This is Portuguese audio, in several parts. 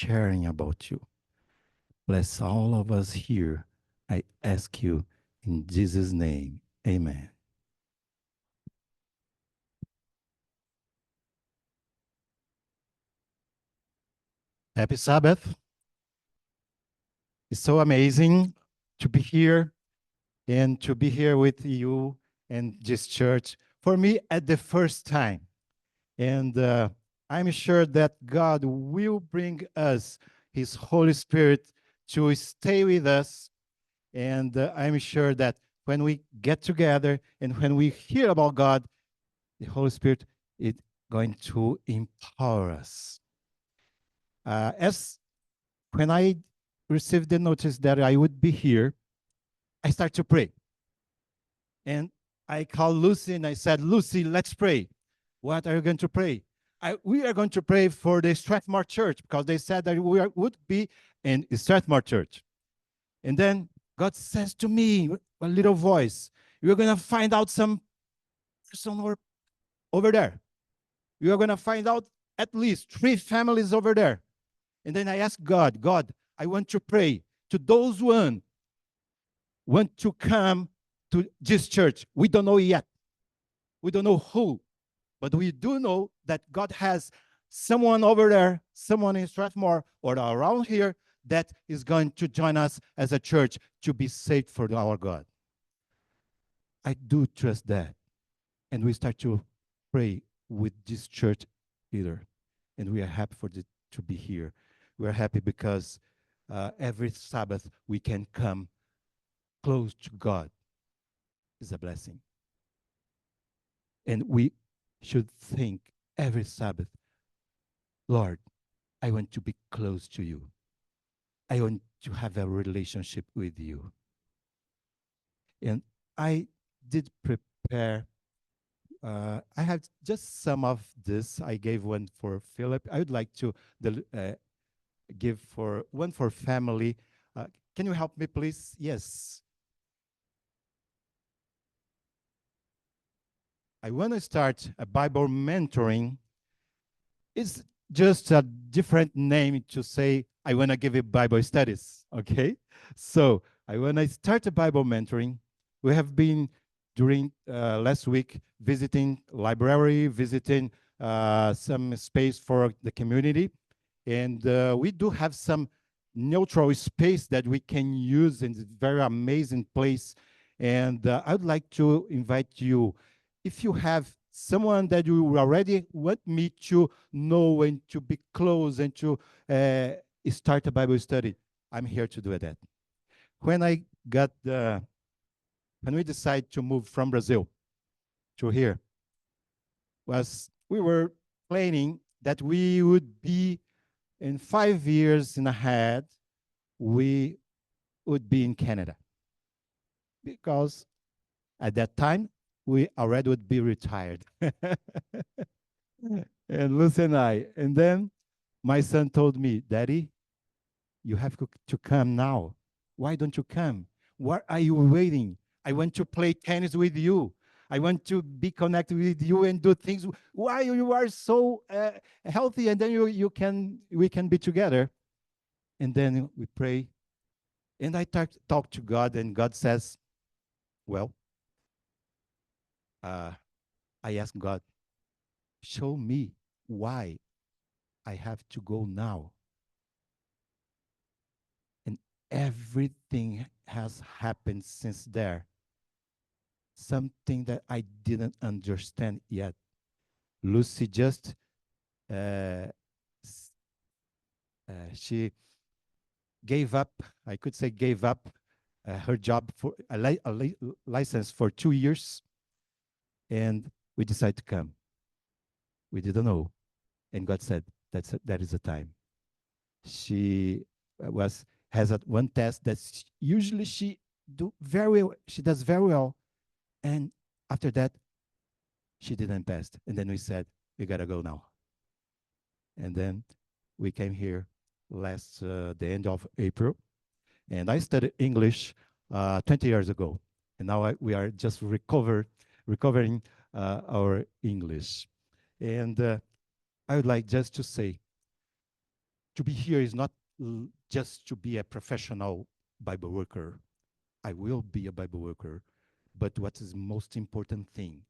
sharing about you. Bless all of us here. I ask you in Jesus' name. Amen. Happy Sabbath. It's so amazing to be here and to be here with you and this church. For me, at the first time. And I'm sure that God will bring us His Holy Spirit to stay with us. And I'm sure that when we get together and when we hear about God, the Holy Spirit is going to empower us. As when I received the notice that I would be here, I start to pray. And I called Lucy and I said, Lucy, let's pray. What are you going to pray? We are going to pray for the Strathmore Church because they said that would be in Strathmore Church. And then God says to me, a little voice, you're going to find out some person over there. You're going to find out at least 3 families over there. And then I asked God, God, I want to pray to those who want to come to this church. We don't know yet. We don't know who, but we do know that God has someone over there, someone in Strathmore or around here that is going to join us as a church to be saved for our God. I do trust that. And we start to pray with this church leader. And we are happy to be here. We are happy because every Sabbath we can come close to God. It's a blessing. And we should think every Sabbath, Lord, I want to be close to you. I want to have a relationship with you. And I did prepare. I have just some of this. I gave one for Philip. I would like to give one for family. Can you help me, please? Yes. I want to start a Bible mentoring. It's just a different name to say, I want to give you Bible studies, okay? So I want to start a Bible mentoring. We have been during last week visiting library, visiting some space for the community. And we do have some neutral space that we can use in this very amazing place. And I'd like to invite you, if you have someone that you already want me to know and to be close and to start a Bible study, I'm here to do that. When we decided to move from Brazil to here, we were planning that we would be in 5 years and ahead, we would be in Canada. Because at that time, we already would be retired. And Lucy and I. And then my son told me, Daddy, you have to come now. Why don't you come? What are you waiting? I want to play tennis with you. I want to be connected with you and do things. Why you are so healthy, and then we can be together. And then we pray. And I talk to God, and God says, well, I ask God, show me why I have to go now. And everything has happened since there. Something that I didn't understand yet. Lucy just, she gave up, I could say gave up her job for a license for 2 years. And we decided to come. We didn't know. And God said, that is the time. She has one test that usually she does very well. And after that, she didn't pass. And then we said, we gotta go now. And then we came here the end of April. And I studied English 20 years ago. And now we are just recovering our English. And I would like just to say, To be here is not just to be a professional Bible worker. I will be a Bible worker. But what is most important thing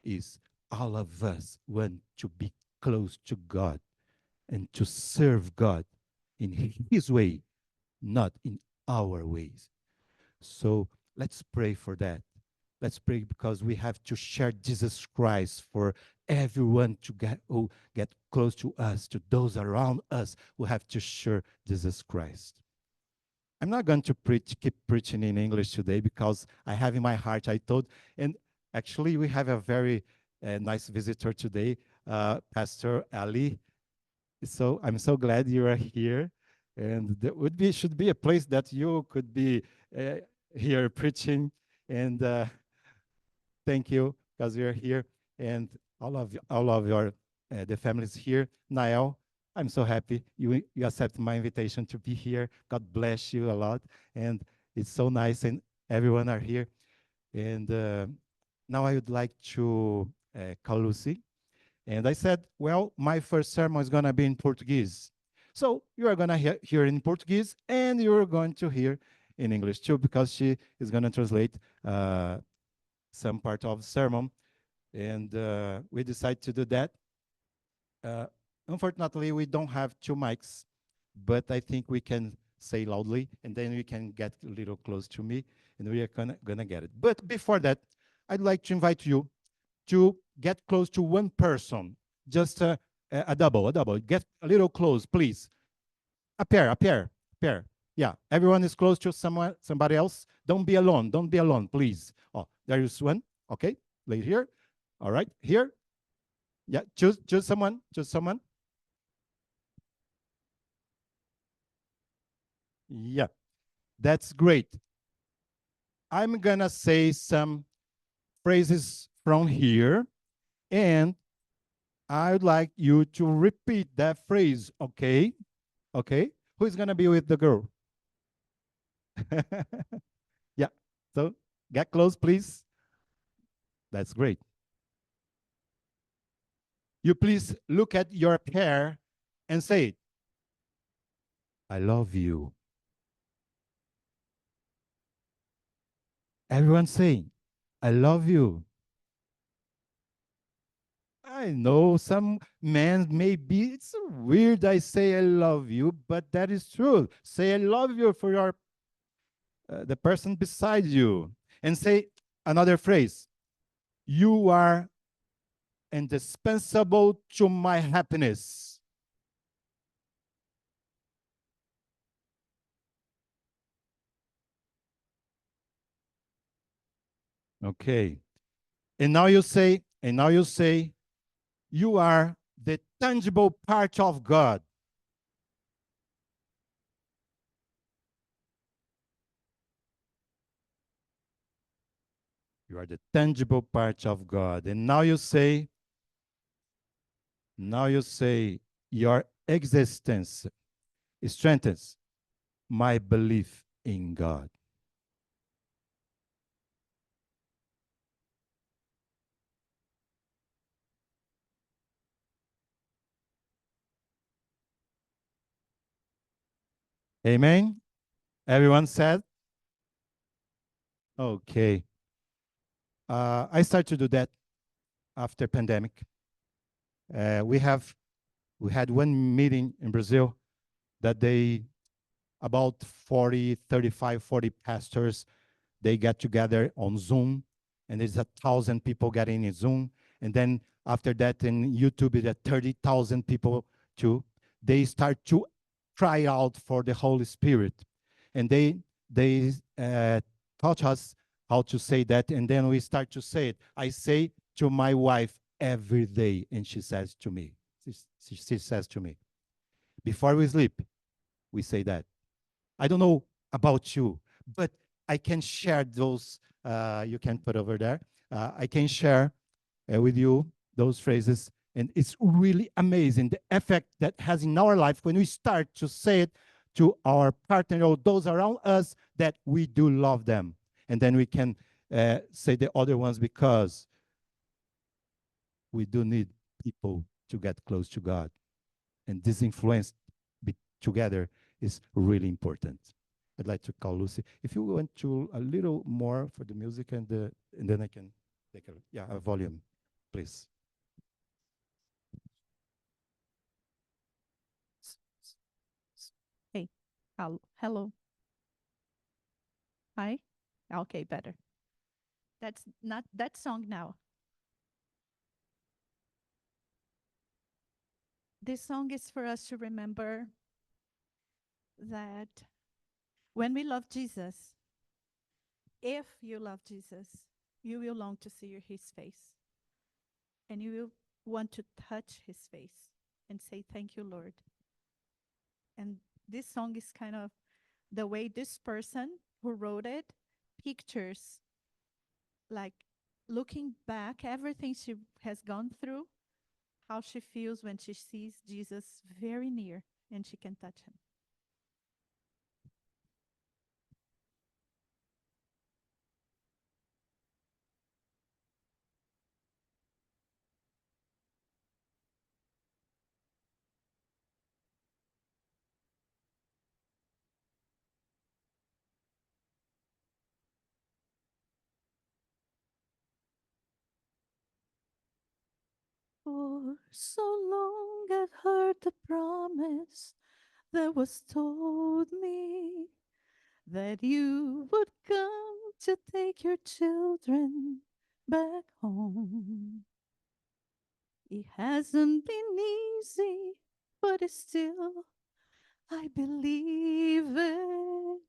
is all of us want to be close to God and to serve God in His way, not in our ways. So let's pray for that. Let's pray because we have to share Jesus Christ for everyone to get close to us, to those around us who have to share Jesus Christ. I'm not going to keep preaching in English today because I have in my heart, I told, and actually we have a very nice visitor today, Pastor Ali. So I'm so glad you are here. And there should be a place that you could be uh, here preaching. And thank you because you're here. And all of your the families here. Nael, I'm so happy you accept my invitation to be here. God bless you a lot. And it's so nice and everyone are here. And now I would like to call Lucy. And I said, well, my first sermon is going to be in Portuguese. So you are going to hear in Portuguese and you're going to hear in English too, because she is going to translate some part of the sermon. And we decided to do that. Unfortunately, we don't have two mics, but I think we can say loudly and then we can get a little close to me and we are gonna get it. But before that, I'd like to invite you to get close to one person, just a double. Get a little close, please. A pair. Yeah, everyone is close to somebody else. Don't be alone, please. Oh, there is one. Okay, right here. All right, here. Yeah, choose someone. Yeah, that's great. I'm gonna say some phrases from here, and I would like you to repeat that phrase, okay? Okay? Who's gonna be with the girl? Yeah, so get close, please. That's great. You please look at your pair and say it. I love you. Everyone saying, I love you. I know some men maybe it's weird I say I love you, but that is true. Say I love you for your the person beside you, and say another phrase. You are indispensable to my happiness. Okay. And now you say, you are the tangible part of God. You are the tangible part of God. And now you say, your existence strengthens my belief in God. Amen. Everyone said? Okay. I started to do that after pandemic. We had one meeting in Brazil that they about 40, 35, 40 pastors, they get together on Zoom, and there's 1,000 people getting in Zoom. And then after that in YouTube, it's 30,000 people too. They start to cry out for the Holy Spirit. And they taught us how to say that. And then we start to say it. I say to my wife every day, and she says to me, she says to me, before we sleep, we say that. I don't know about you, but I can share those. You can put over there. I can share with you those phrases, and it's really amazing the effect that has in our life when we start to say it to our partner or those around us that we do love them, and then we can say the other ones because we do need people to get close to God, and this influence together is really important. I'd like to call Lucy. If you want to a little more for the music and then I can take a volume, please. Hey, hello. Hi. Okay, better. That's not that song now. This song is for us to remember that when we love Jesus, if you love Jesus, you will long to see his face and you will want to touch his face and say, "Thank you, Lord." And this song is kind of the way this person who wrote it pictures, like looking back, everything she has gone through, how she feels when she sees Jesus very near and she can touch him. For so long I've heard the promise that was told me that you would come to take your children back home. It hasn't been easy, but it's still, I believe it.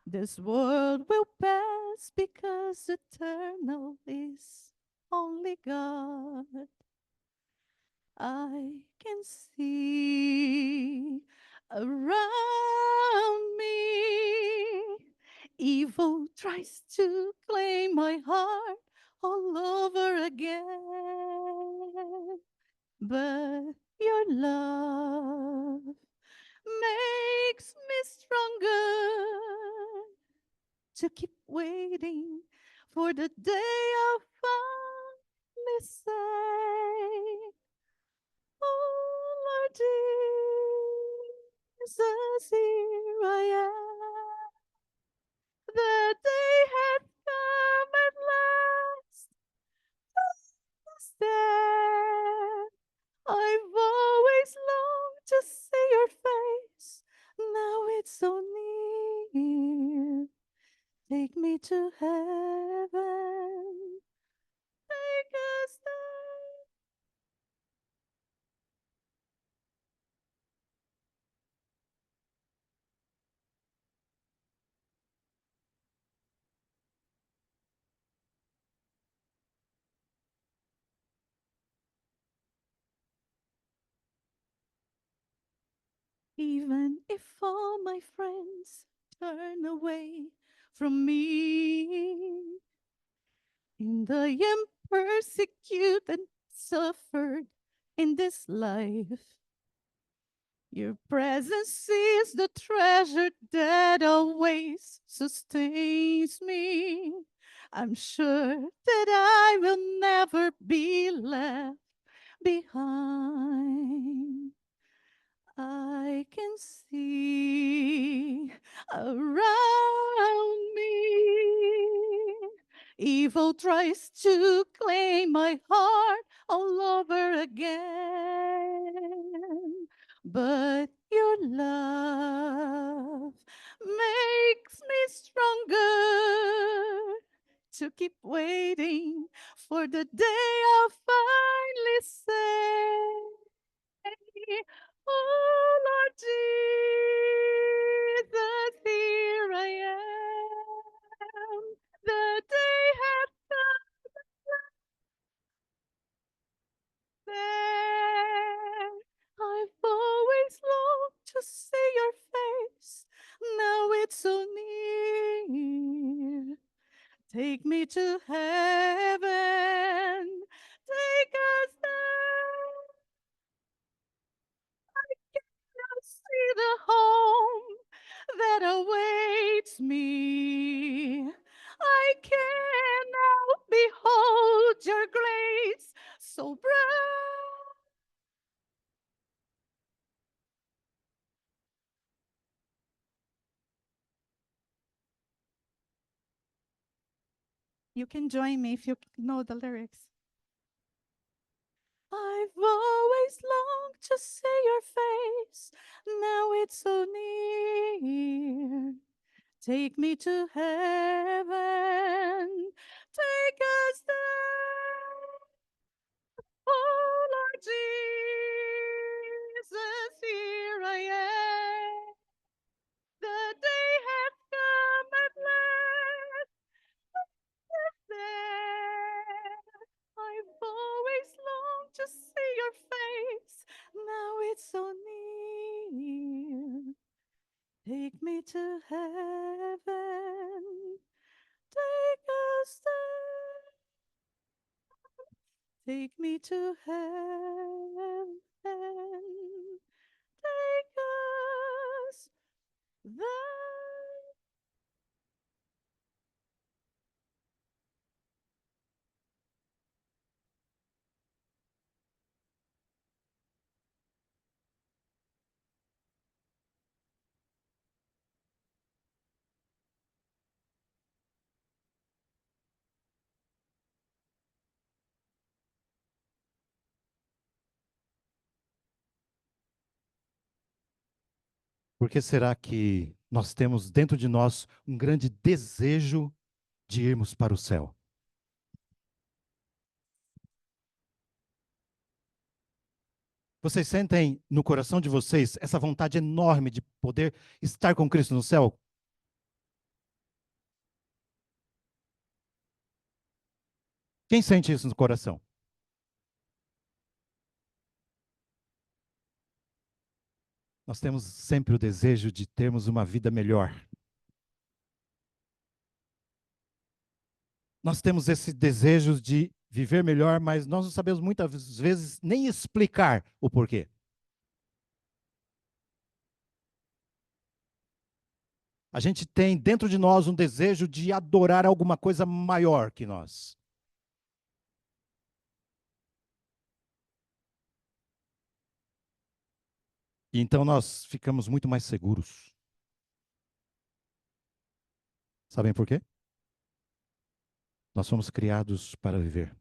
This world will pass because eternal is only God. I can see around me. Evil tries to claim my heart all over again. But your love makes me stronger to keep waiting for the day I'll finally say, "Oh, Lord Jesus, here I am. The day hath come at last to stand. I've always longed to see your face. Now it's so near. Take me to heaven. Take us there." Even if all my friends turn away from me, and I am persecuted and suffered in this life, your presence is the treasure that always sustains me. I'm sure that I will never be left behind. I can see around me. Evil tries to claim my heart all over again. But your love makes me stronger to keep waiting for the day I'll finally say, "Oh, Lord Jesus, here I am. The day has come there. I've always longed to see your face. Now it's so near. Take me to heaven. Take us there. Now see the home that awaits me. I can now behold your grace so bright. You can join me if you know the lyrics. I've always longed to see your face. Now it's so near. Take me to heaven. Take us there. Oh, Lord Jesus, here I am. The day has come at last. There. I've always longed to see your face. Now it's so near. Take me to heaven. Take us there. Take me to heaven. Take us there. Por que será que nós temos dentro de nós um grande desejo de irmos para o céu? Vocês sentem no coração de vocês essa vontade enorme de poder estar com Cristo no céu? Quem sente isso no coração? Nós temos sempre o desejo de termos uma vida melhor. Nós temos esse desejo de viver melhor, mas nós não sabemos muitas vezes nem explicar o porquê. A gente tem dentro de nós um desejo de adorar alguma coisa maior que nós. E então nós ficamos muito mais seguros. Sabem por quê? Nós fomos criados para viver.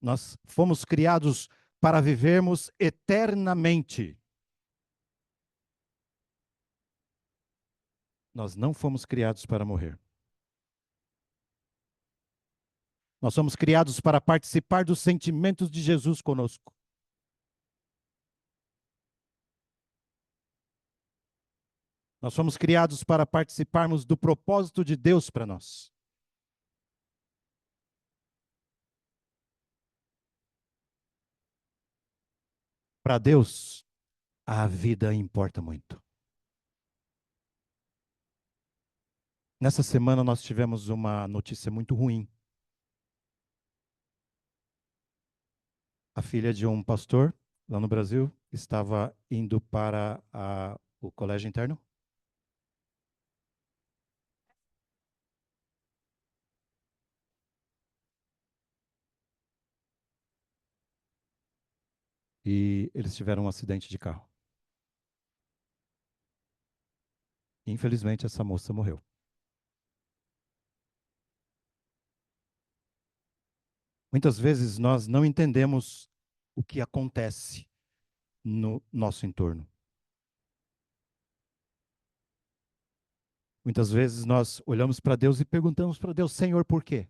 Nós fomos criados para vivermos eternamente. Nós não fomos criados para morrer. Nós somos criados para participar dos sentimentos de Jesus conosco. Nós fomos criados para participarmos do propósito de Deus para nós. Para Deus, a vida importa muito. Nessa semana nós tivemos uma notícia muito ruim. A filha de um pastor lá no Brasil estava indo para o colégio interno. E eles tiveram um acidente de carro. Infelizmente, essa moça morreu. Muitas vezes nós não entendemos o que acontece no nosso entorno. Muitas vezes nós olhamos para Deus e perguntamos para Deus, Senhor, por quê?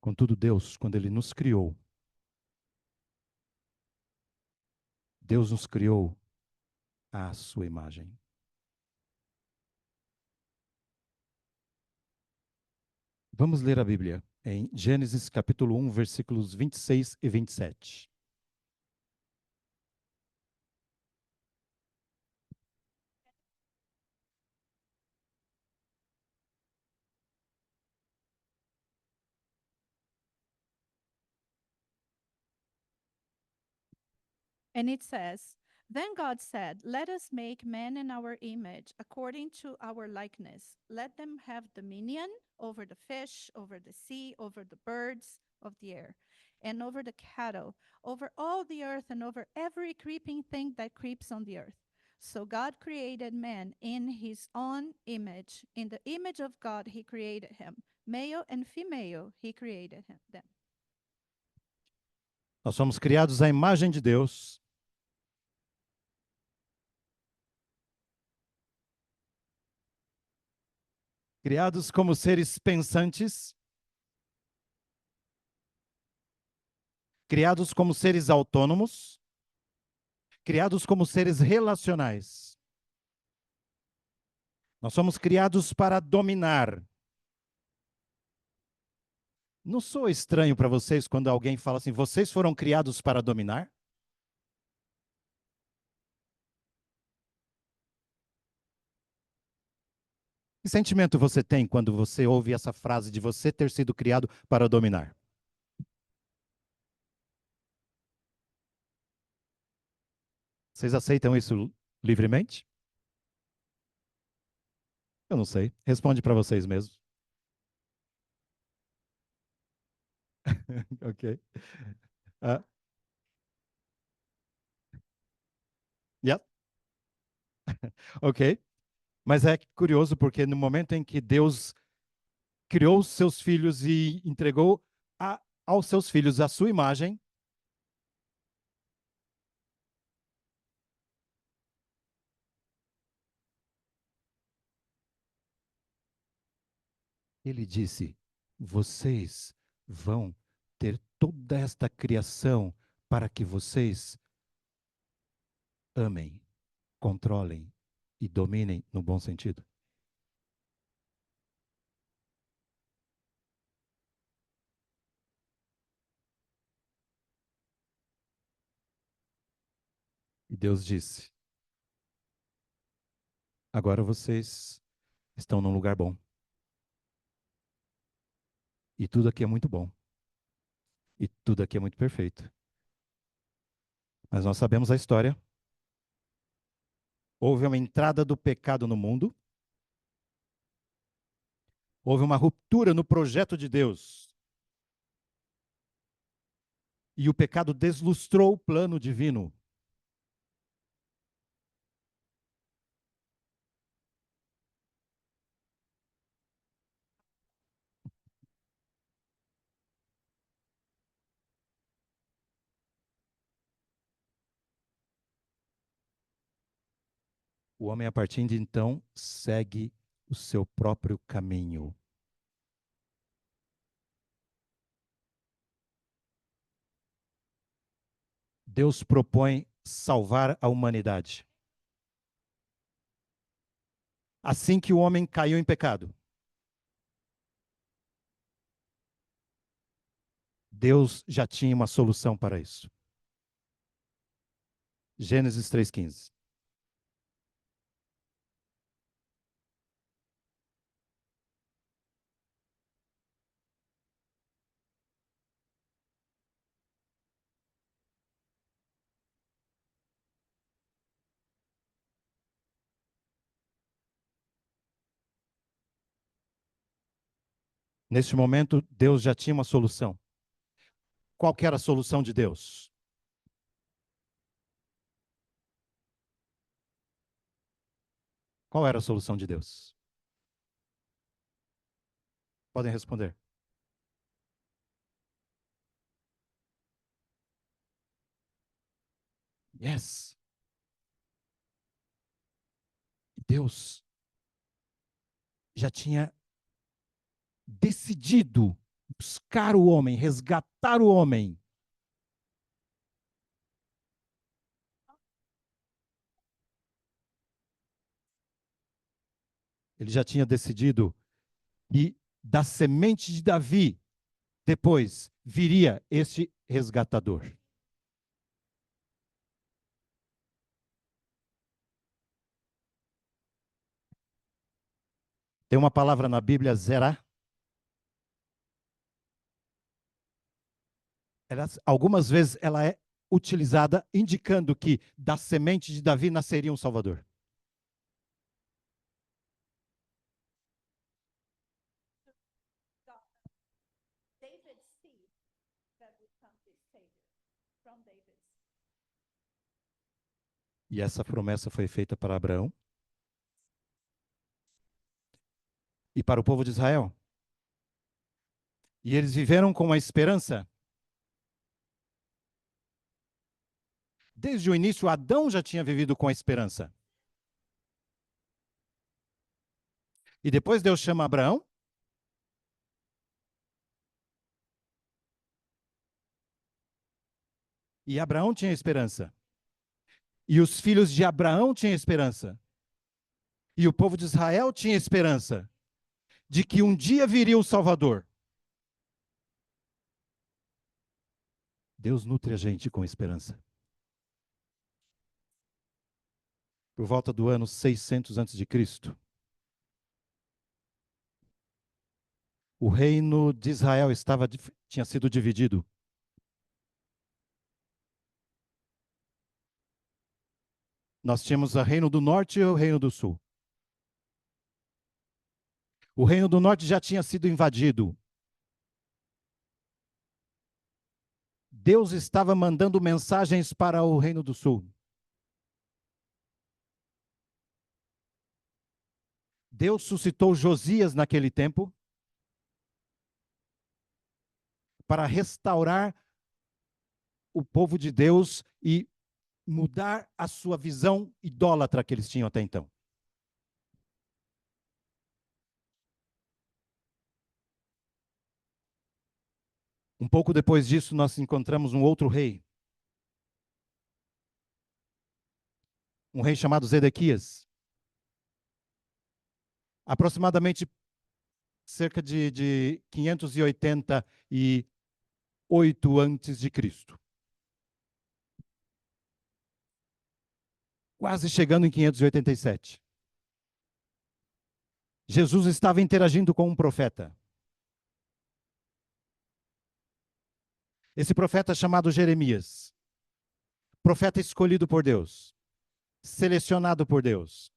Contudo, Deus, quando Ele nos criou, Deus nos criou à sua imagem. Vamos ler a Bíblia em Gênesis capítulo 1, versículos 26 e 27. And it says, Then God said, Let us make man in our image, according to our likeness. Let them have dominion over the fish, over the sea, over the birds of the air, and over the cattle, over all the earth, and over every creeping thing that creeps on the earth. So God created man in his own image. In the image of God, he created him. Male and female, he created them. Nós somos criados à imagem de Deus. Criados como seres pensantes. Criados como seres autônomos. Criados como seres relacionais. Nós somos criados para dominar. Não sou estranho para vocês quando alguém fala assim, vocês foram criados para dominar? Que sentimento você tem quando você ouve essa frase de você ter sido criado para dominar? Vocês aceitam isso livremente? Eu não sei. Responde para vocês mesmos. Ok. Uh, yeah. Ok. Mas é curioso porque no momento em que Deus criou os seus filhos e entregou aos seus filhos a sua imagem, ele disse: vocês vão ter toda esta criação para que vocês amem, controlem e dominem no bom sentido. E Deus disse: agora vocês estão num lugar bom. E tudo aqui é muito bom. E tudo aqui é muito perfeito. Mas nós sabemos a história. Houve uma entrada do pecado no mundo. Houve uma ruptura no projeto de Deus. E o pecado deslustrou o plano divino. O homem, a partir de então, segue o seu próprio caminho. Deus propõe salvar a humanidade. Assim que o homem caiu em pecado, Deus já tinha uma solução para isso. Gênesis 3,15. Neste momento, Deus já tinha uma solução. Qual que era a solução de Deus? Qual era a solução de Deus? Podem responder. Yes. Deus já tinha decidido buscar o homem, resgatar o homem. Ele já tinha decidido que da semente de Davi, depois viria este resgatador. Tem uma palavra na Bíblia, zerá. Algumas vezes ela é utilizada indicando que da semente de Davi nasceria um Salvador. that would come this Savior from David. E essa promessa foi feita para Abraão e para o povo de Israel. E eles viveram com a esperança. Desde o início, Adão já tinha vivido com a esperança. E depois Deus chama Abraão. E Abraão tinha esperança. E os filhos de Abraão tinham esperança. E o povo de Israel tinha esperança de que um dia viria o Salvador. Deus nutre a gente com esperança. Por volta do ano 600 a.C., o reino de Israel tinha sido dividido. Nós tínhamos o reino do norte e o reino do sul. O reino do norte já tinha sido invadido. Deus estava mandando mensagens para o reino do sul. Deus suscitou Josias naquele tempo para restaurar o povo de Deus e mudar a sua visão idólatra que eles tinham até então. Um pouco depois disso, nós encontramos um outro rei. Um rei chamado Zedequias. Aproximadamente cerca de 588 antes de Cristo. Quase chegando em 587. Jesus estava interagindo com um profeta. Esse profeta chamado Jeremias. Profeta escolhido por Deus. Selecionado por Deus.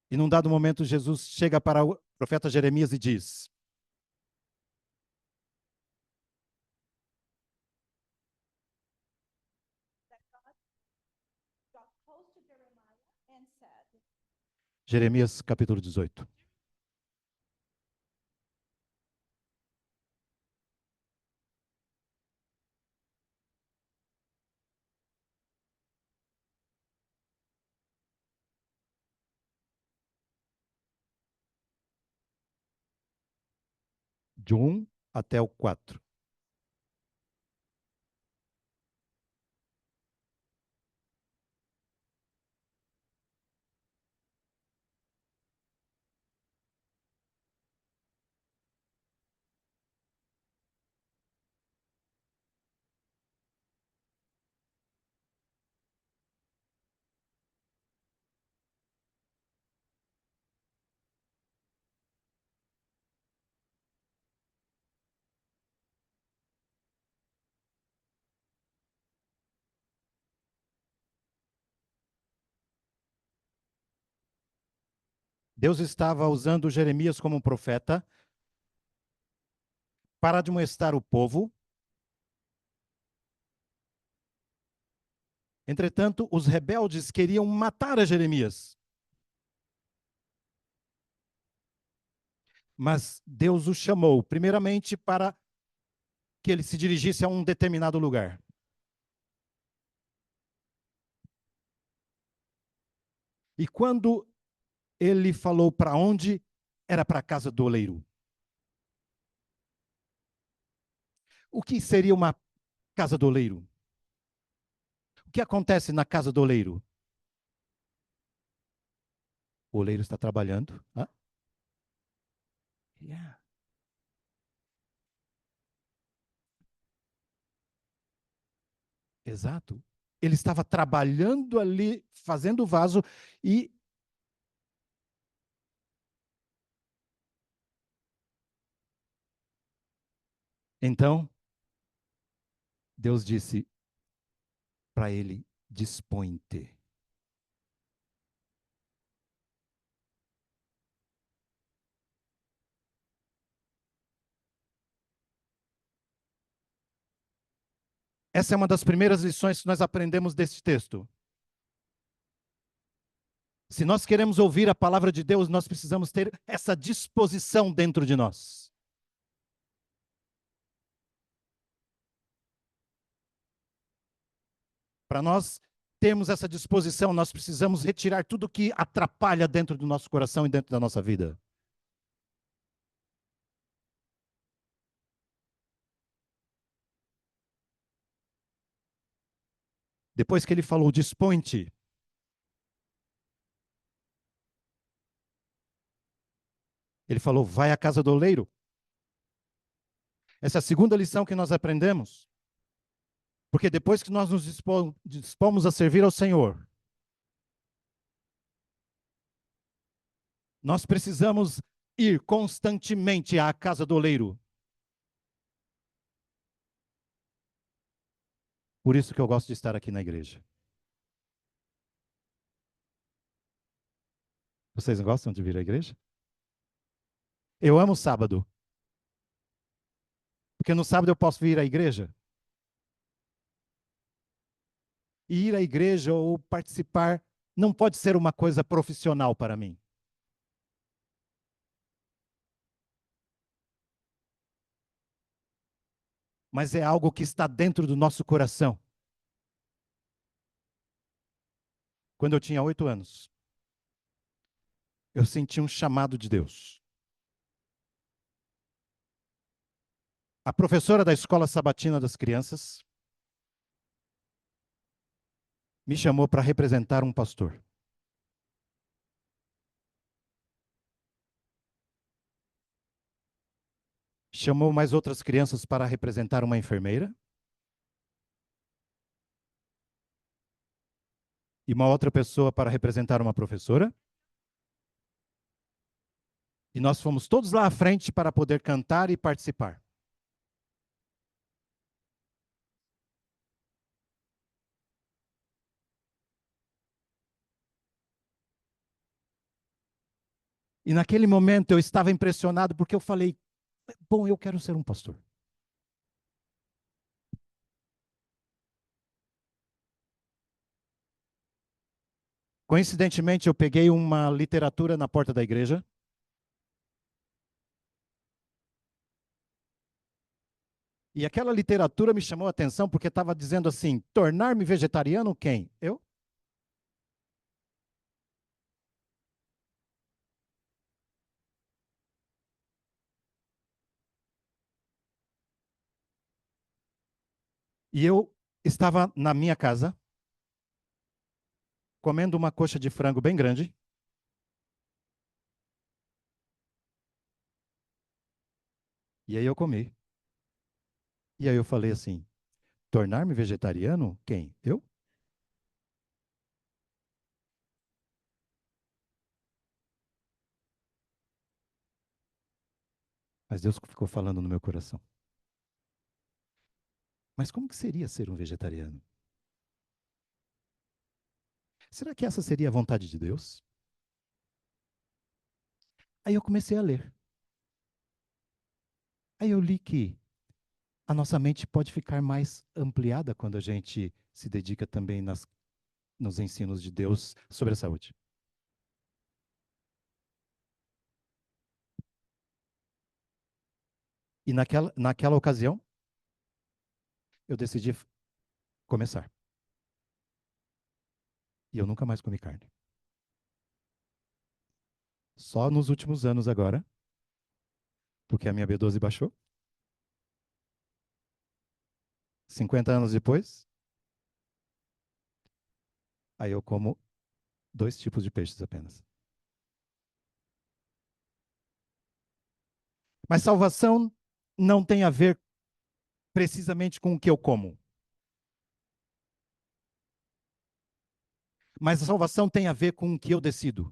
E num dado momento, Jesus chega para o profeta Jeremias e diz: Jeremias capítulo 18. De 1 até o 4. Deus estava usando Jeremias como profeta para admoestar o povo. Entretanto, os rebeldes queriam matar a Jeremias. Mas Deus o chamou, primeiramente, para que ele se dirigisse a um determinado lugar. E quando ele falou para onde, era para a casa do oleiro. O que seria uma casa do oleiro? O que acontece na casa do oleiro? O oleiro está trabalhando. Hã? Yeah. Exato. Ele estava trabalhando ali, fazendo o vaso, e então Deus disse para ele: dispõe-te. Essa é uma das primeiras lições que nós aprendemos deste texto. Se nós queremos ouvir a palavra de Deus, nós precisamos ter essa disposição dentro de nós. Para nós termos essa disposição, nós precisamos retirar tudo que atrapalha dentro do nosso coração e dentro da nossa vida. Depois que ele falou, dispõe-te, ele falou, vai à casa do oleiro. Essa é a segunda lição que nós aprendemos. Porque depois que nós nos dispomos a servir ao Senhor, nós precisamos ir constantemente à casa do oleiro. Por isso que eu gosto de estar aqui na igreja. Vocês gostam de vir à igreja? Eu amo sábado. Porque no sábado eu posso vir à igreja. E ir à igreja ou participar não pode ser uma coisa profissional para mim. Mas é algo que está dentro do nosso coração. Quando eu tinha 8 anos, eu senti um chamado de Deus. A professora da escola sabatina das crianças me chamou para representar um pastor. Chamou mais outras crianças para representar uma enfermeira. E uma outra pessoa para representar uma professora. E nós fomos todos lá à frente para poder cantar e participar. E naquele momento eu estava impressionado porque eu falei, bom, eu quero ser um pastor. Coincidentemente, eu peguei uma literatura na porta da igreja. E aquela literatura me chamou a atenção porque estava dizendo assim, tornar-me vegetariano quem? Eu? E eu estava na minha casa, comendo uma coxa de frango bem grande. E aí eu comi. E aí eu falei assim, tornar-me vegetariano? Quem? Eu? Mas Deus ficou falando no meu coração. Mas como que seria ser um vegetariano? Será que essa seria a vontade de Deus? Aí eu comecei a ler. Aí eu li que a nossa mente pode ficar mais ampliada quando a gente se dedica também nos ensinos de Deus sobre a saúde. E naquela ocasião, eu decidi começar. E eu nunca mais comi carne. Só nos últimos anos agora, porque a minha B12 baixou. 50 anos depois, aí eu como 2 tipos de peixes apenas. Mas salvação não tem a ver precisamente com o que eu como. Mas a salvação tem a ver com o que eu decido.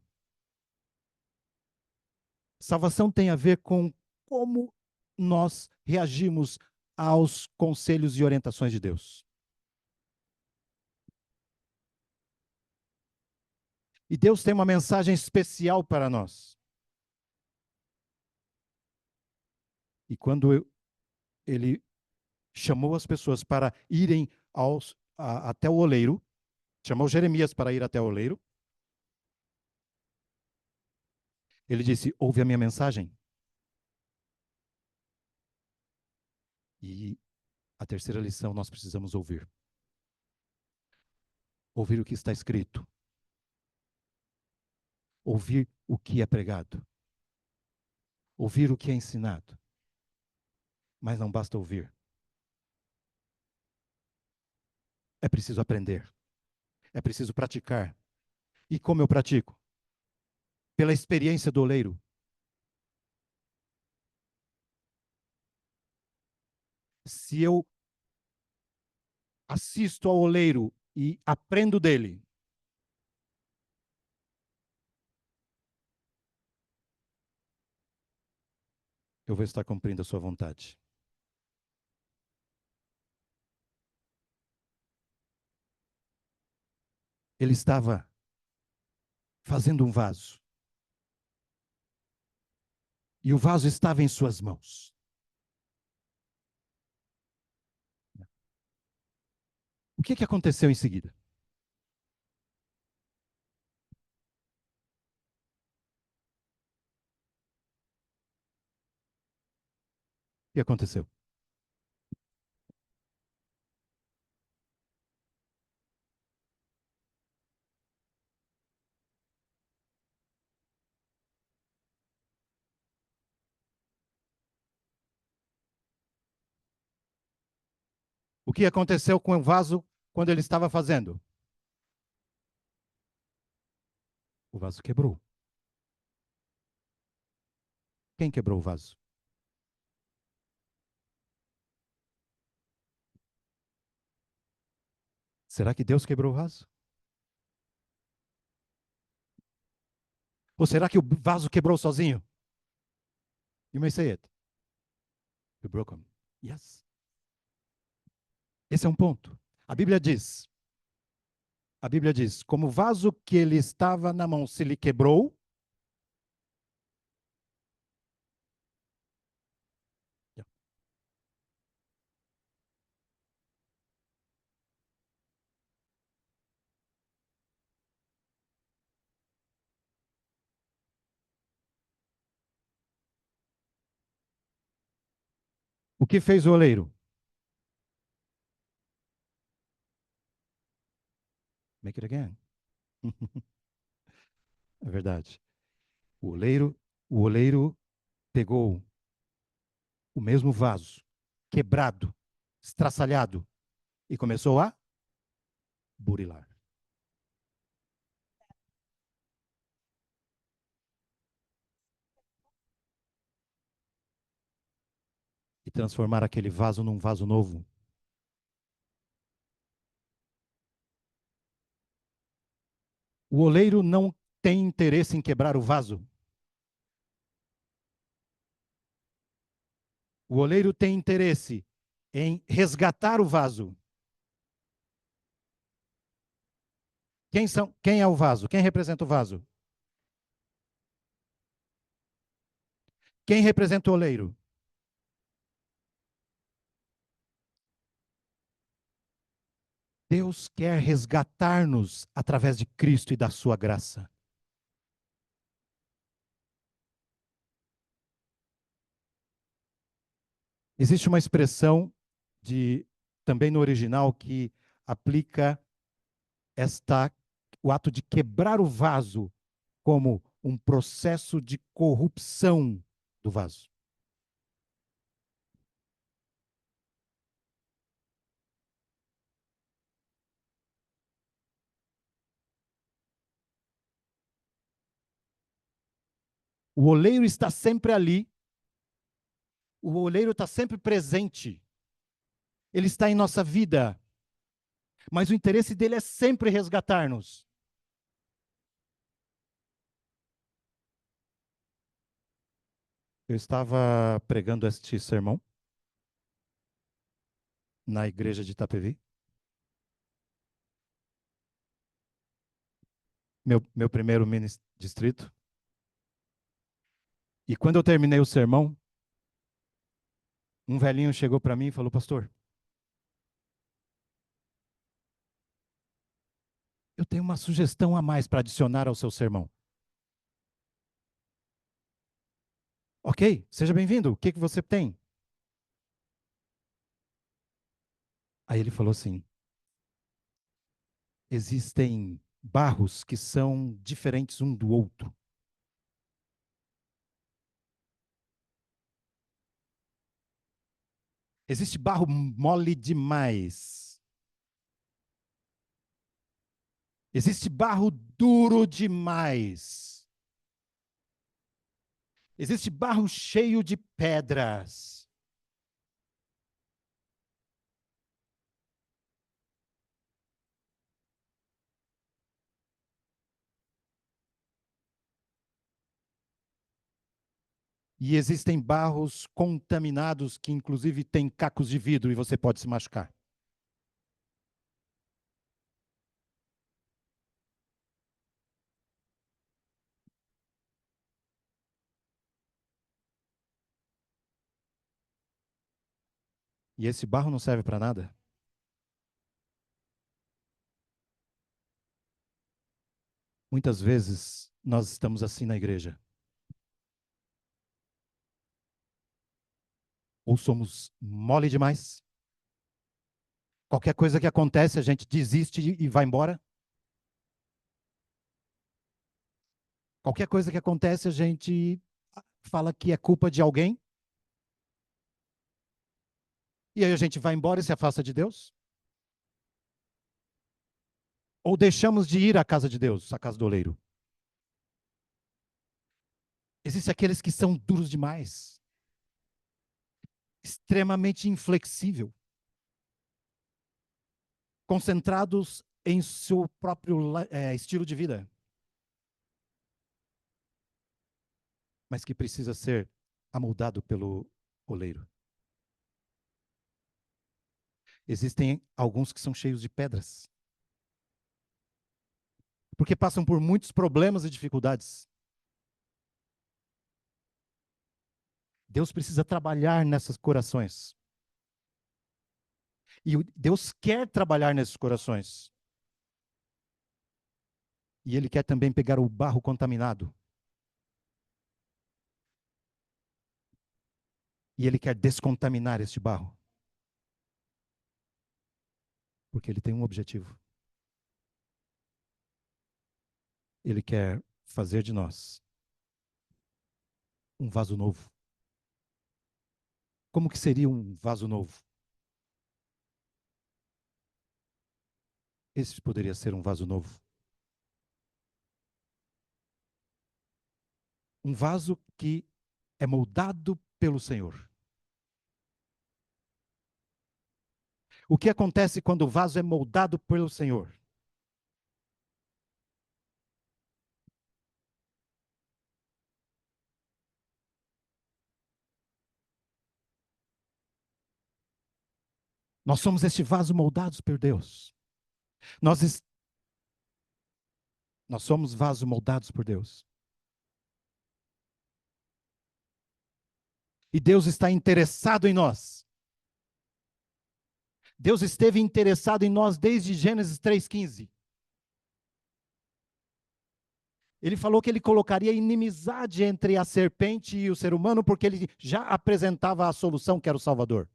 Salvação tem a ver com como nós reagimos aos conselhos e orientações de Deus. E Deus tem uma mensagem especial para nós. E quando Ele chamou as pessoas para irem até o oleiro, chamou Jeremias para ir até o oleiro. Ele disse: ouve a minha mensagem. E a terceira lição nós precisamos ouvir. Ouvir o que está escrito. Ouvir o que é pregado. Ouvir o que é ensinado. Mas não basta ouvir. É preciso aprender. É preciso praticar. E como eu pratico? Pela experiência do oleiro. Se eu assisto ao oleiro e aprendo dele, eu vou estar cumprindo a sua vontade. Ele estava fazendo um vaso. E o vaso estava em suas mãos. O que aconteceu em seguida? O que aconteceu? O que aconteceu com o vaso quando ele estava fazendo? O vaso quebrou. Quem quebrou o vaso? Será que Deus quebrou o vaso? Ou será que o vaso quebrou sozinho? You may say it. You broke him. Yes. Esse é um ponto. A Bíblia diz, como o vaso que ele estava na mão se lhe quebrou, o que fez o oleiro? Make it again. É verdade. O oleiro pegou o mesmo vaso, quebrado, estraçalhado, e começou a burilar. E transformar aquele vaso num vaso novo. O oleiro não tem interesse em quebrar o vaso. O oleiro tem interesse em resgatar o vaso. Quem é o vaso? Quem representa o vaso? Quem representa o oleiro? Deus quer resgatar-nos através de Cristo e da sua graça. Existe uma expressão também no original que aplica o ato de quebrar o vaso como um processo de corrupção do vaso. O oleiro está sempre ali. O oleiro está sempre presente. Ele está em nossa vida. Mas o interesse dele é sempre resgatar-nos. Eu estava pregando este sermão na igreja de Itapevi. Meu primeiro distrito. E quando eu terminei o sermão, um velhinho chegou para mim e falou: pastor, Eu tenho uma sugestão a mais para adicionar ao seu sermão. Ok, seja bem-vindo. O que que você tem? Aí ele falou assim: existem barros que são diferentes um do outro. Existe barro mole demais. Existe barro duro demais. Existe barro cheio de pedras. E existem barros contaminados que, inclusive, têm cacos de vidro e você pode se machucar. E esse barro não serve para nada. Muitas vezes nós estamos assim na igreja. Ou somos mole demais. Qualquer coisa que acontece, a gente desiste e vai embora. Qualquer coisa que acontece, a gente fala que é culpa de alguém. E aí a gente vai embora e se afasta de Deus. Ou deixamos de ir à casa de Deus, à casa do oleiro. Existem aqueles que são duros demais, extremamente inflexível, concentrados em seu próprio estilo de vida, mas que precisa ser amoldado pelo oleiro. Existem alguns que são cheios de pedras, porque passam por muitos problemas e dificuldades. Deus precisa trabalhar nesses corações. E Deus quer trabalhar nesses corações. E Ele quer também pegar o barro contaminado. E Ele quer descontaminar este barro. Porque Ele tem um objetivo. Ele quer fazer de nós um vaso novo. Como que seria um vaso novo? Esse poderia ser um vaso novo. Um vaso que é moldado pelo Senhor. O que acontece quando o vaso é moldado pelo Senhor? Nós somos este vaso moldados por Deus. Nós, nós somos vasos moldados por Deus. E Deus está interessado em nós. Deus esteve interessado em nós desde Gênesis 3,15. Ele falou que ele colocaria inimizade entre a serpente e o ser humano, porque ele já apresentava a solução, que era o Salvador.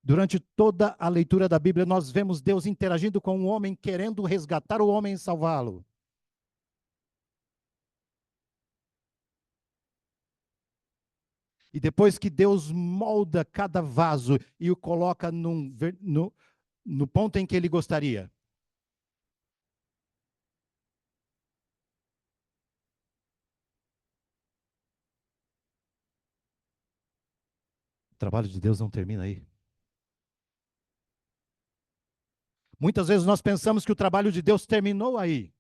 Durante toda a leitura da Bíblia, nós vemos Deus interagindo com o homem, querendo resgatar o homem e salvá-lo. E depois que Deus molda cada vaso e o coloca no ponto em que ele gostaria, o trabalho de Deus não termina aí. Muitas vezes nós pensamos que o trabalho de Deus terminou aí.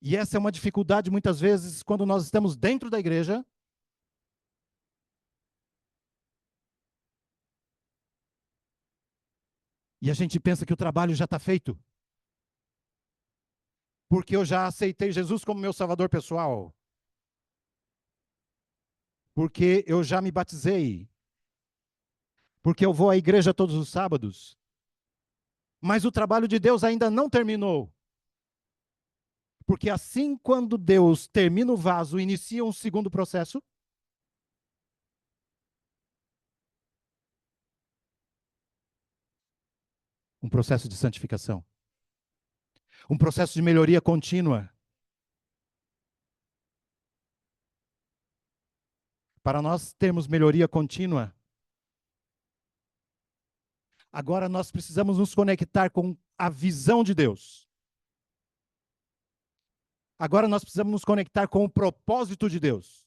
E essa é uma dificuldade muitas vezes quando nós estamos dentro da igreja. E a gente pensa que o trabalho já está feito. Porque eu já aceitei Jesus como meu salvador pessoal. porque eu já me batizei, porque eu vou à igreja todos os sábados, mas o trabalho de Deus ainda não terminou. Porque assim, quando Deus termina o vaso, inicia um segundo processo. Um processo de santificação. Um processo de melhoria contínua. Para nós termos melhoria contínua, agora nós precisamos nos conectar com a visão de Deus. Agora nós precisamos nos conectar com o propósito de Deus.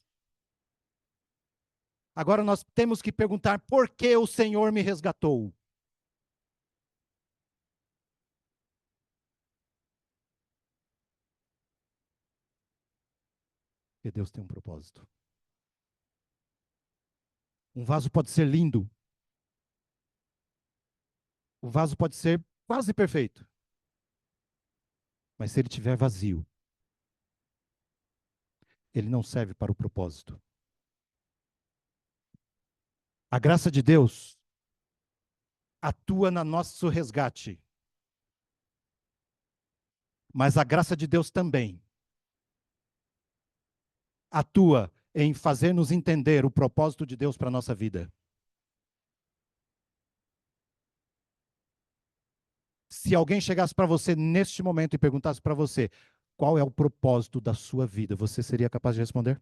Agora nós temos que perguntar por que o Senhor me resgatou. Porque Deus tem um propósito. Um vaso pode ser lindo. O vaso pode ser quase perfeito. Mas se ele estiver vazio, ele não serve para o propósito. A graça de Deus atua no nosso resgate. Mas a graça de Deus também atua em fazer-nos entender o propósito de Deus para a nossa vida. Se alguém chegasse para você neste momento e perguntasse para você qual é o propósito da sua vida, você seria capaz de responder?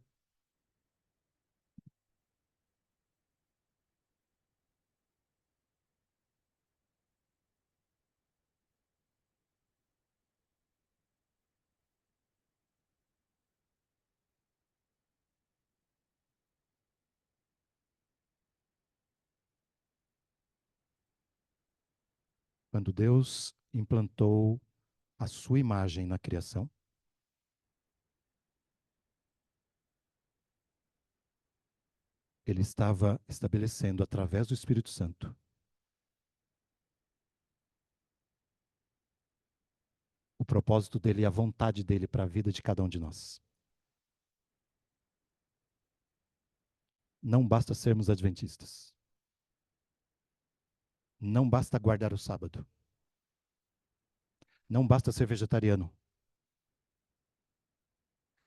Quando Deus implantou a sua imagem na criação, ele estava estabelecendo através do Espírito Santo o propósito dele e a vontade dele para a vida de cada um de nós. Não basta sermos adventistas. Não basta guardar o sábado. Não basta ser vegetariano.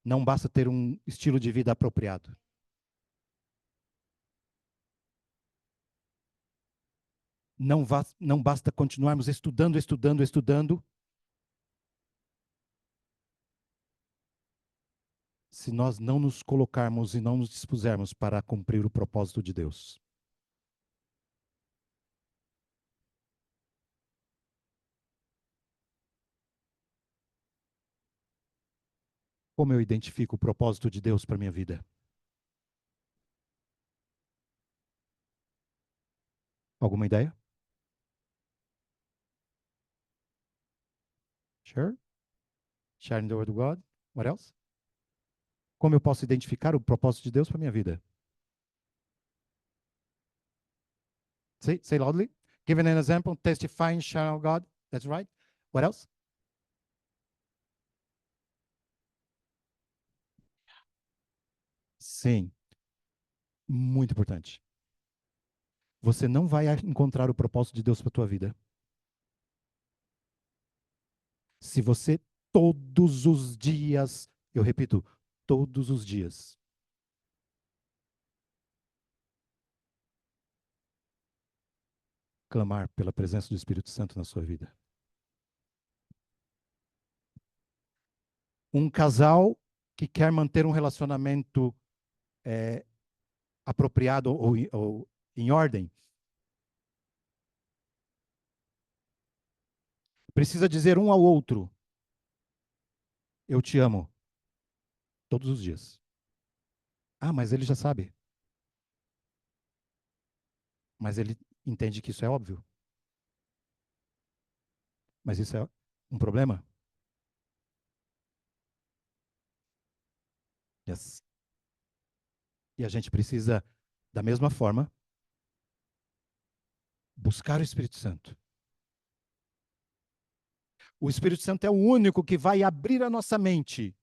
Não basta ter um estilo de vida apropriado. Não basta continuarmos estudando, estudando, estudando, se nós não nos colocarmos e não nos dispusermos para cumprir o propósito de Deus. Como eu identifico o propósito de Deus para a minha vida? Alguma ideia? Sure? Sharing the word of God. What else? Como eu posso identificar o propósito de Deus para a minha vida? Say loudly. Giving an example, testifying, sharing of God. That's right. What else? Sim, muito importante. Você não vai encontrar o propósito de Deus para a tua vida se você todos os dias, eu repito, todos os dias, clamar pela presença do Espírito Santo na sua vida. Um casal que quer manter um relacionamento apropriado ou em ordem, precisa dizer um ao outro: eu te amo, todos os dias. Ah, mas ele já sabe. Mas ele entende que isso é óbvio. Mas isso é um problema? Yes. E a gente precisa, da mesma forma, buscar o Espírito Santo. O Espírito Santo é o único que vai abrir a nossa mente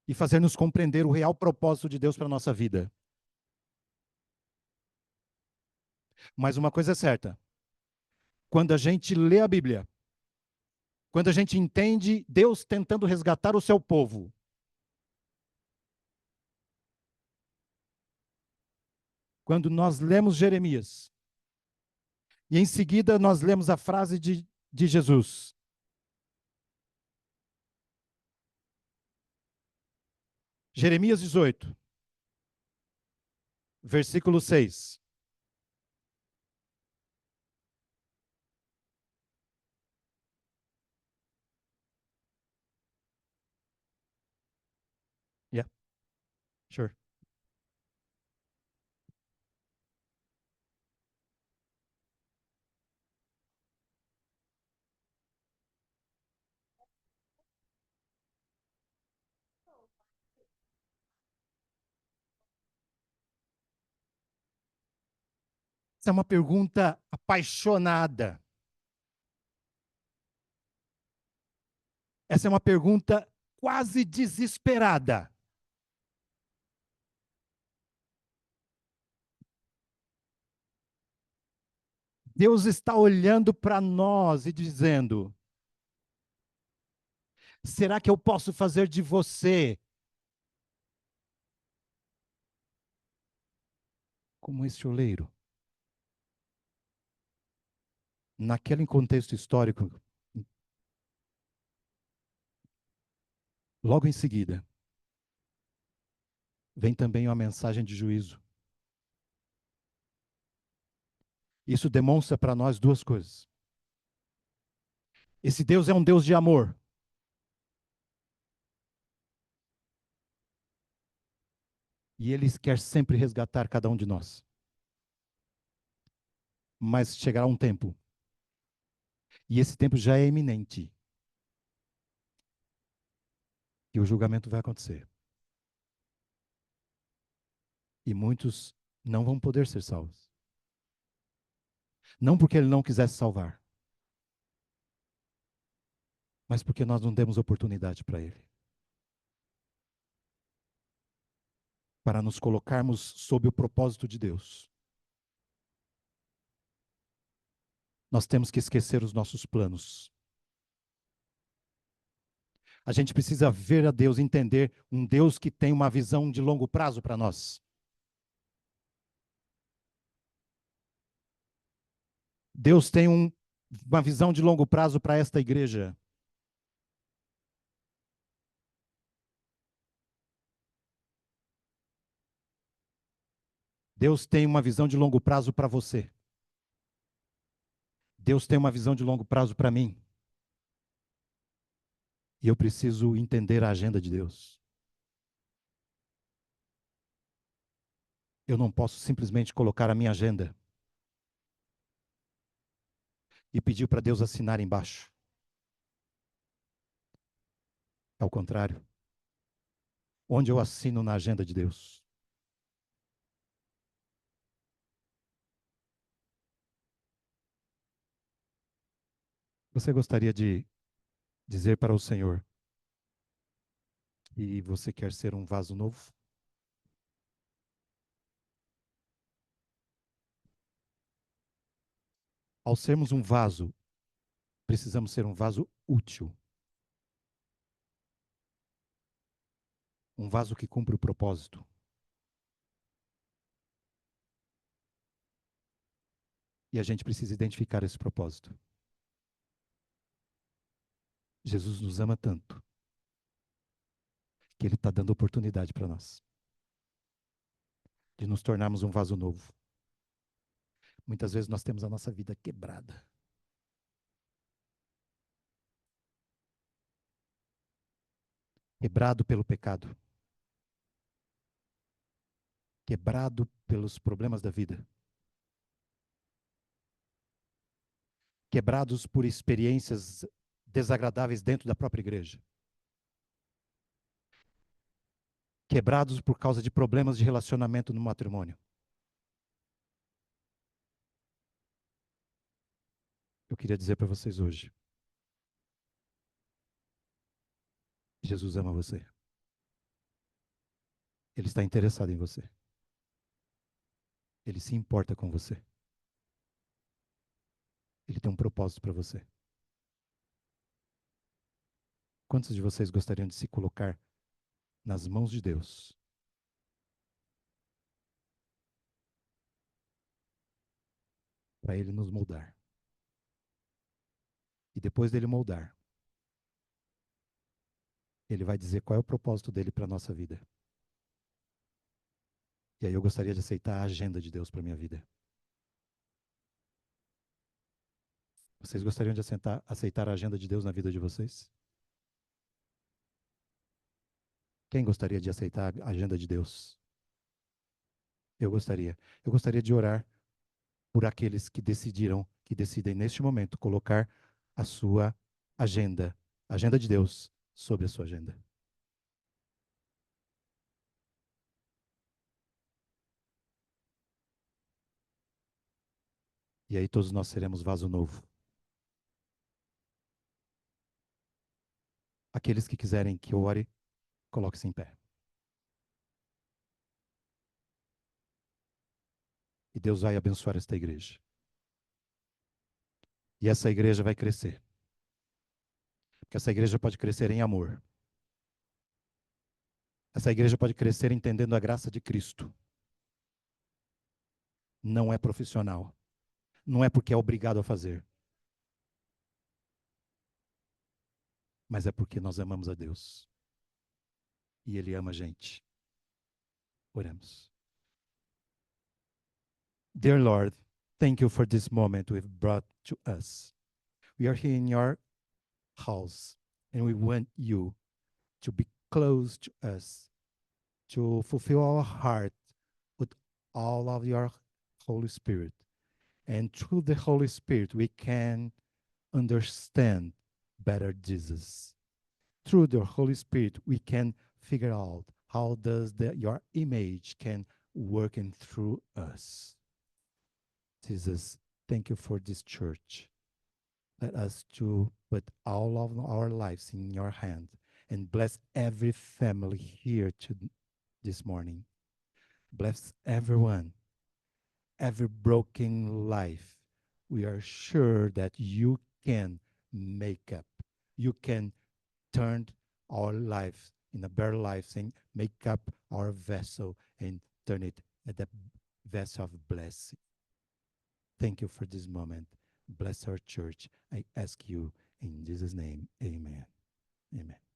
e fazer-nos compreender o real propósito de Deus para a nossa vida. Mas uma coisa é certa: quando a gente lê a Bíblia, quando a gente entende Deus tentando resgatar o seu povo, quando nós lemos Jeremias, e em seguida nós lemos a frase de Jesus, Jeremias 18, versículo 6. Yeah, sure. Essa é uma pergunta apaixonada. Essa é uma pergunta quase desesperada. Deus está olhando para nós e dizendo: será que eu posso fazer de você como este oleiro? Naquele contexto histórico, logo em seguida, vem também uma mensagem de juízo. Isso demonstra para nós duas coisas. Esse Deus é um Deus de amor. E Ele quer sempre resgatar cada um de nós. Mas chegará um tempo, e esse tempo já é iminente, que o julgamento vai acontecer. E muitos não vão poder ser salvos. Não porque Ele não quisesse salvar, mas porque nós não demos oportunidade para Ele. Para nos colocarmos sob o propósito de Deus, nós temos que esquecer os nossos planos. A gente precisa ver a Deus, entender um Deus que tem uma visão de longo prazo para nós. Deus tem uma visão de longo prazo para esta igreja. Deus tem uma visão de longo prazo para você. Deus tem uma visão de longo prazo para mim. E eu preciso entender a agenda de Deus. Eu não posso simplesmente colocar a minha agenda e pedir para Deus assinar embaixo. Ao contrário, onde eu assino na agenda de Deus? Você gostaria de dizer para o Senhor que você quer ser um vaso novo? Ao sermos um vaso, precisamos ser um vaso útil. Um vaso que cumpre o propósito. E a gente precisa identificar esse propósito. Jesus nos ama tanto que Ele está dando oportunidade para nós de nos tornarmos um vaso novo. Muitas vezes nós temos a nossa vida quebrada. Quebrado pelo pecado. Quebrado pelos problemas da vida. Quebrados por experiências desagradáveis dentro da própria igreja. Quebrados por causa de problemas de relacionamento no matrimônio. Eu queria dizer para vocês hoje: Jesus ama você. Ele está interessado em você. Ele se importa com você. Ele tem um propósito para você. Quantos de vocês gostariam de se colocar nas mãos de Deus? Para Ele nos moldar. E depois dele moldar, Ele vai dizer qual é o propósito dele para a nossa vida. E aí eu gostaria de aceitar a agenda de Deus para a minha vida. Vocês gostariam de aceitar a agenda de Deus na vida de vocês? Quem gostaria de aceitar a agenda de Deus? Eu gostaria. Eu gostaria de orar por aqueles que decidem neste momento colocar a sua agenda, a agenda de Deus, sobre a sua agenda. E aí todos nós seremos vaso novo. Aqueles que quiserem que eu ore, coloque-se em pé. E Deus vai abençoar esta igreja. E essa igreja vai crescer. Porque essa igreja pode crescer em amor. Essa igreja pode crescer entendendo a graça de Cristo. Não é profissional. Não é porque é obrigado a fazer. Mas é porque nós amamos a Deus. E Ele ama a gente. Oremos. Dear Lord, thank you for this moment we've brought to us. We are here in your house, and we want you to be close to us, to fulfill our heart with all of your Holy Spirit. And through the Holy Spirit, we can understand better Jesus. Through the Holy Spirit, we can figure out how does your image can work in through us. Jesus, thank you for this church. Let us to put all of our lives in your hand and bless every family here this morning. Bless everyone, every broken life. We are sure that you can make up. You can turn our lives in a better life and make up our vessel and turn it at a vessel of blessing. Thank you for this moment. Bless our church. I ask you in Jesus' name. Amen. Amen.